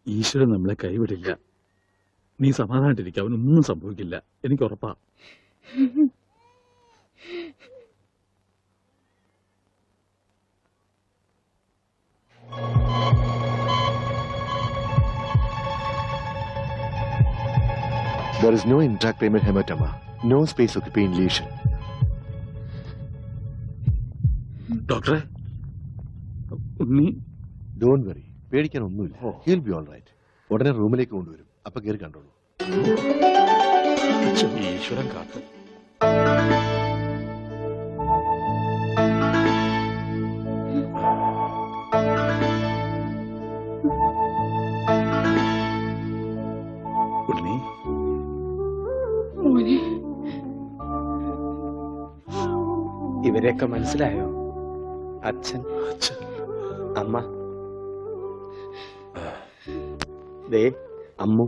ഈശ്വരൻ നമ്മളെ കൈവിടില്ല. നീ സമാധാനായിട്ടിരിക്കുക, അവനൊന്നും സംഭവിക്കില്ല, എനിക്ക് ഉറപ്പാ. There is no intracranial hematoma, no space occupying lesion. ഡോക്ടറെ, ഉണ്ണി. Don't worry, പേടിക്കാനൊന്നുമില്ല. He'll be all right. ഉടനെ റൂമിലേക്ക് കൊണ്ടുവരും, അപ്പൊ കയറി കണ്ടോളൂ. ഈശ്വരൻ കാത്തു. ഉണ്ണി, ഇവരെയൊക്കെ മനസ്സിലായോ? അച്ഛൻ, അമ്മ, ദേ അമ്മു.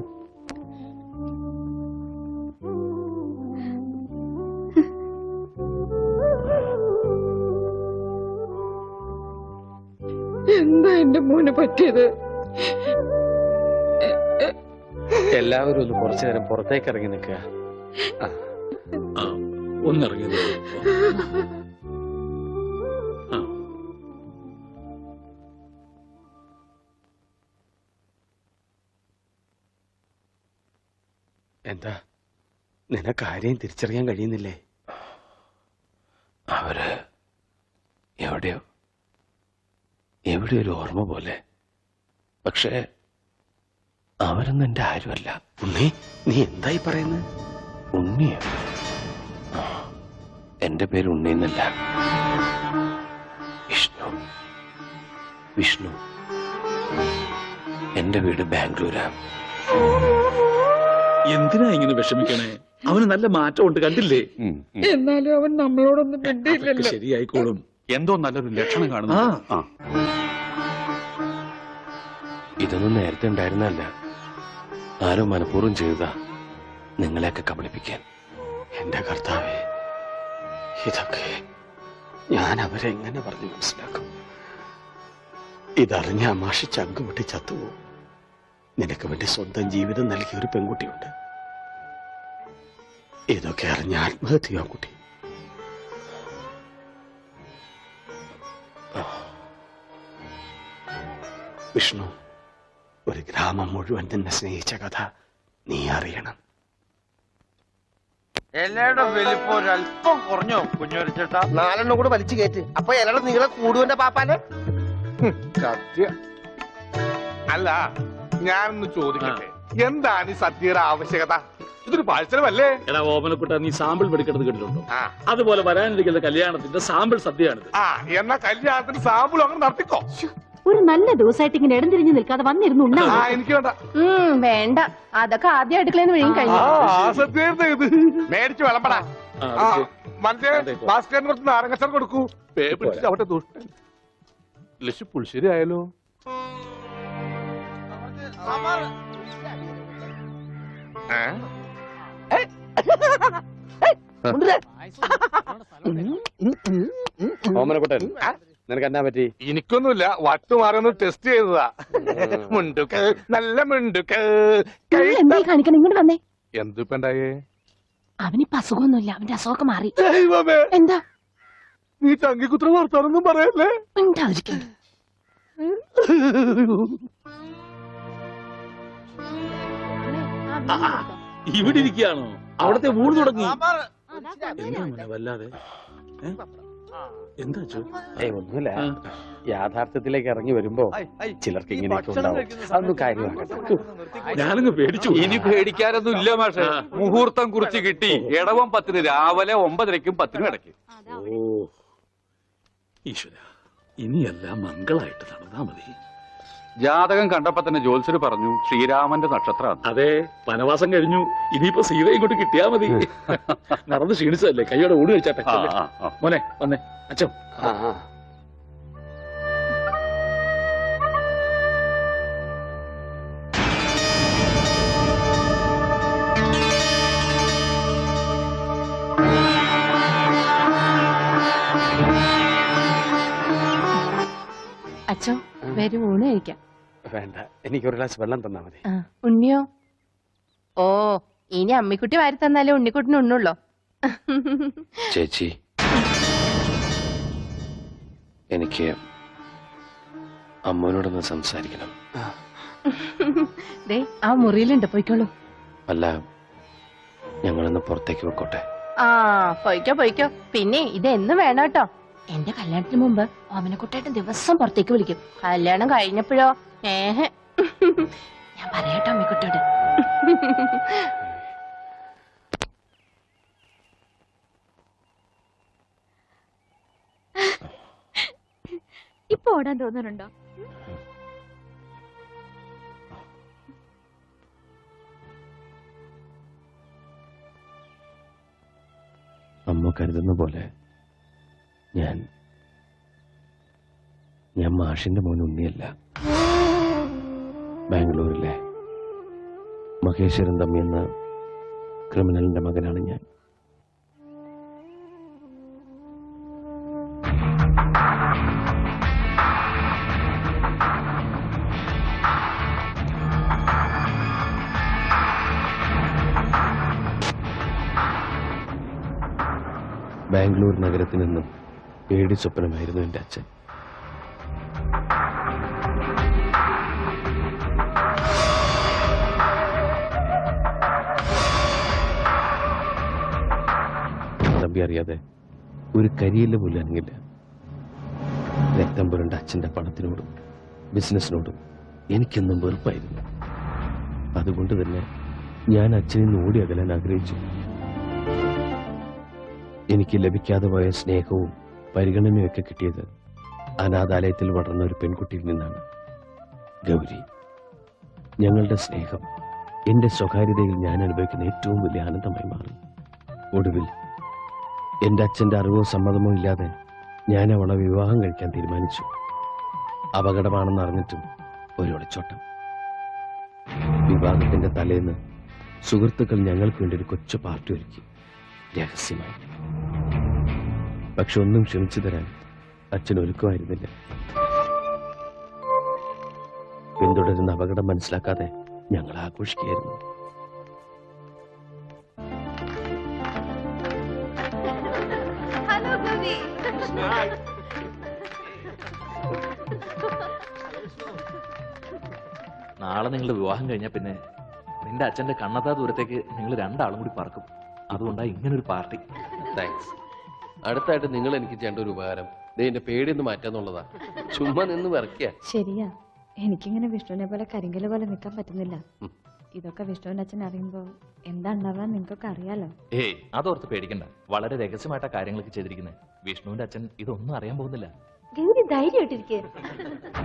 എന്താ എന്റെ മോനെ പറ്റിയത്? എല്ലാവരും ഒന്ന് കുറച്ചു നേരം പുറത്തേക്ക് ഇറങ്ങി നിൽക്കുക. ഒന്നിറങ്ങിയത്. എന്താ നിനക്ക് ആരെയും തിരിച്ചറിയാൻ കഴിയുന്നില്ലേ? അവര് എവിടെയോ ഒരു ഓർമ്മ പോലെ. പക്ഷേ അവരൊന്നും എന്റെ ആരുമല്ല. ഉണ്ണി, നീ എന്തായി പറയുന്നത്? ഉണ്ണിയോ? എന്റെ പേര് ഉണ്ണി എന്നല്ല, വിഷ്ണു. എന്റെ വീട് ബാംഗ്ലൂരാ. എന്തിനാ ഇങ്ങനെ വിഷമിക്കണേ? അവന് നല്ല മാറ്റമുണ്ട്, കണ്ടില്ലേ? എന്നാലും അവൻ നമ്മളോടൊന്നും മിണ്ടിയില്ലല്ലോ. ശരിയായിക്കോളും. എന്തോ നല്ലൊരു ലക്ഷണം കാണുന്നു. ഇതൊന്നും നേരത്തെ ഉണ്ടായിരുന്നല്ല. ആരോ മനഃപൂർവ്വം ചെയ്തതാ, നിങ്ങളെയൊക്കെ കബളിപ്പിക്കാൻ. എന്റെ കർത്താവേ, ഇതൊക്കെ ഞാൻ അവരെ എങ്ങനെ പറഞ്ഞു മനസ്സിലാക്കും? ഇതറിഞ്ഞ മാഷി ചങ്കുപൊട്ടി ചത്തുപോകും. നിനക്ക് വേണ്ടി സ്വന്തം ജീവിതം നൽകിയ ഒരു പെൺകുട്ടിയുണ്ട്. ഇതൊക്കെ അറിഞ്ഞ ആത്മഹത്യ കുട്ടി. വിഷ്ണു, ഒരു ഗ്രാമം മുഴുവൻ നിന്നെ സ്നേഹിച്ച കഥ നീ അറിയണം. ഇലയുടെ വലിപ്പം ഒരല്പം കുറഞ്ഞോ കുഞ്ഞുവരച്ചേട്ടാ? 4 കൂടെ വലിച്ചു കയറ്റ്, അപ്പൊ ഇലയുടെ നീളെ കൂടുവന്റെ പാപ്പാനെ. സത്യ അല്ല, ഞാനൊന്ന് ചോദിക്കട്ടെ, എന്താണ് ഈ സദ്യയുടെ ആവശ്യകത? ഇതൊരു പാഴ്സലമല്ലേ? എടാ ഓമനക്കുട്ട, നീ സാമ്പിൾ പഠിക്കുന്നത് കേട്ടിട്ടുണ്ടോ? അതുപോലെ വരാനിരിക്കുന്ന കല്യാണത്തിന്റെ സാമ്പിൾ സദ്യയാണിത്. എന്നാ കല്യാണത്തിന് സാമ്പിൾ അങ്ങനെ നടത്തിക്കോ. ഒരു നല്ല ദിവസമായിട്ട് ഇങ്ങനെ ഇടം തിരിഞ്ഞു നിൽക്കാതെ വന്നിരുന്നു. എനിക്ക് വേണ്ട. വേണ്ട, അതൊക്കെ ആദ്യം അടുക്കളന്ന് വിഴുങ്ങി കഴിഞ്ഞു. സദ്യ ഇത് മേടിച്ചു വിളമ്പടാ. മറ്റേ ഭാസ്കരന് കുറച്ച് നാരങ്ങച്ചാർ കൊടുക്കൂ. പേ പിടിച്ചിട്ട് അവിടെ ദുഷ്ടൻ. ലക്ഷ്യം പുളിശ്ശേരി ആയാലോ? ഓമനക്കുട്ടൻ, നിനക്ക് എന്നാ പറ്റി? എനിക്കൊന്നുമില്ല, വട്ടുമാറൊന്ന് ടെസ്റ്റ് ചെയ്തതാ. മുണ്ടുക്ക് നല്ല മുണ്ടുക്ക്. എന്തായി കാണിക്കണം? ഇങ്ങോട്ട് വന്നേ. എന്തിപ്പണ്ടായേ? അവനിപ്പോ അസുഖമൊന്നുമില്ല, അവന്റെ അസുഖമൊക്കെ മാറി. എന്താ നീ ചങ്കിക്കുത്ര വർത്താനൊന്നും പറയല്ലേ? ഉണ്ടായിരിക്കും. ഇവിടെ ഇരിക്കുകയാണോ? അവിടത്തെ ഊണ് തുടങ്ങി. എന്താ വല്ലാതെ? എന്താ ഒന്നുമില്ല, യാഥാർത്ഥ്യത്തിലേക്ക് ഇറങ്ങി വരുമ്പോ ചിലർക്ക് ഇങ്ങനെയൊക്കെ ഉണ്ടാവും. അതൊന്നും കാര്യമാക്കട്ടെ. ഞാനങ്ങ് പേടിച്ചു. ഇനി പേടിക്കാനൊന്നും ഇല്ല മാഷെ. മുഹൂർത്തം കുറിച്ച് കിട്ടി. ഇടവം 10 രാവിലെ 9:30ക്കും 10നും ഇടയ്ക്ക്. ഓ ഈശ്വര, ഇനിയെല്ലാം മംഗളായിട്ട് നടന്നാ മതി. ജാതകം കണ്ടപ്പോ തന്നെ ജോത്സ്യര് പറഞ്ഞു ശ്രീരാമന്റെ നക്ഷത്രമാണ്. അതെ, വനവാസം കഴിഞ്ഞു, ഇനിയിപ്പോ സീത ഇങ്ങോട്ട് കിട്ടിയാ മതി. നടന്ന് ക്ഷീണിച്ചതല്ലേ, കൈയോടെ ഊണ് കഴിച്ചാട്ടെ. മോനെ വന്നേ. അച്ഛൻ അച്ഛോ, വരും ഊണ് കഴിക്കാം. വേണ്ട, എനിക്കൊരു ഗ്ലാസ് വെള്ളം തന്നാ മതി. ഉണ്ണിയോ? ഓ, ഇനി അമ്മിക്കുട്ടി വാരി തന്നാലേ ഉണ്ണിക്കുട്ടിന് ഉണ്ണുള്ളോ? ചേച്ചി, എനിക്ക് അമ്മോനോടൊന്ന് സംസാരിക്കണം. ദേ ആ മുറിയിലുണ്ട്, പോയിക്കോളൂ. അല്ല, ഞങ്ങളൊന്ന് പുറത്തേക്ക് വെക്കോട്ടെ? ആ, പോയിക്കോ പോയിക്കോ. പിന്നെ ഇത് എന്ന് വേണം കേട്ടോ. എന്റെ കല്യാണത്തിന് മുമ്പ് ഓമനക്കുട്ടായിട്ട് ദിവസം പുറത്തേക്ക് വിളിക്കും. കല്യാണം കഴിഞ്ഞപ്പോഴോ ഞാൻ പറയാട്ടോ അമ്മിക്കുട്ടിയോട്. ഇപ്പൊ ഓടാൻ തോന്നുന്നുണ്ടോ? അമ്മ കരുതുന്ന പോലെ ഞാൻ മാഷിന്റെ മോൻ ഉണ്ണിയല്ല. ബാംഗ്ലൂരിലെ മഹേശ്വരൻ തമ്മി എന്ന ക്രിമിനലിന്റെ മകനാണ് ഞാൻ. ബാംഗ്ലൂർ നഗരത്തിൽ നിന്നും പേടി സ്വപ്നമായിരുന്നു എൻ്റെ അച്ഛൻ. തമ്പി അറിയാതെ ഒരു കരിയില്ല പോലും അനങ്ങില്ല. രക്തം പുരണ്ട അച്ഛൻ്റെ പണത്തിനോടും ബിസിനസ്സിനോടും എനിക്കെന്നും വെറുപ്പായിരുന്നു. അതുകൊണ്ട് തന്നെ ഞാൻ അച്ഛനിൽ നിന്ന് ഓടി അകലാൻ ആഗ്രഹിച്ചു. എനിക്ക് ലഭിക്കാതെ പോയ സ്നേഹവും പരിഗണനയൊക്കെ കിട്ടിയത് അനാഥാലയത്തിൽ വളർന്ന ഒരു പെൺകുട്ടിയിൽ നിന്നാണ്, ഗൗരി. ഞങ്ങളുടെ സ്നേഹം എന്റെ സ്വകാര്യതയിൽ ഞാൻ അനുഭവിക്കുന്ന ഏറ്റവും വലിയ ആനന്ദമായി മാറി. ഒടുവിൽ എന്റെ അച്ഛന്റെ അറിവോ സമ്മതമോ ഇല്ലാതെ ഞാൻ അവളെ വിവാഹം കഴിക്കാൻ തീരുമാനിച്ചു. അപകടമാണെന്ന് അറിഞ്ഞിട്ടും ഒരു ഒളിച്ചോട്ടം. വിവാഹത്തിന്റെ തലേന്ന് സുഹൃത്തുക്കൾ ഞങ്ങൾക്ക് വേണ്ടി ഒരു കൊച്ചു പാർട്ടി ഒരുക്കി, രഹസ്യമായി. പക്ഷെ ഒന്നും ക്ഷമിച്ചു തരാൻ അച്ഛൻ ഒരുക്കമായിരുന്നില്ല. പിന്തുടരുന്ന അപകടം മനസ്സിലാക്കാതെ ഞങ്ങൾ ആഘോഷിക്കുകയായിരുന്നു. നാളെ നിങ്ങളുടെ വിവാഹം കഴിഞ്ഞാൽ പിന്നെ നിന്റെ അച്ഛന്റെ കണ്ണത്താ ദൂരത്തേക്ക് നിങ്ങൾ രണ്ടാളും കൂടി പറക്കും. അതുകൊണ്ടാണ് ഇങ്ങനൊരു പാർട്ടി. താങ്ക്സ്. അടുത്തായിട്ട് നിങ്ങൾ എനിക്ക് ചെയ്യേണ്ട ഒരു ഉപകാരം എന്റെ പേടിയൊന്ന് മാറ്റാന്നുള്ളതാ. ചുമ്മാ നിന്ന് വിറക്കുക. ശരിയാ, എനിക്കിങ്ങനെ വിഷ്ണുവിനെ പോലെ കരിങ്കല് പോലെ നിൽക്കാൻ പറ്റുന്നില്ല. ഇതൊക്കെ വിഷ്ണുവിന്റെ അച്ഛൻ അറിയുമ്പോ എന്താ ഉണ്ടാവാൻ നിങ്ങൾക്കൊക്കെ അറിയാലോ. ഏയ്, അതോർത്ത് പേടിക്കണ്ട. വളരെ രഹസ്യമായിട്ടാ കാര്യങ്ങളൊക്കെ ചെയ്തിരിക്കുന്നത്. വിഷ്ണുവിന്റെ അച്ഛൻ ഇതൊന്നും അറിയാൻ പോകുന്നില്ല. ഗൗരി ധൈര്യമായിട്ടിരിക്കുക.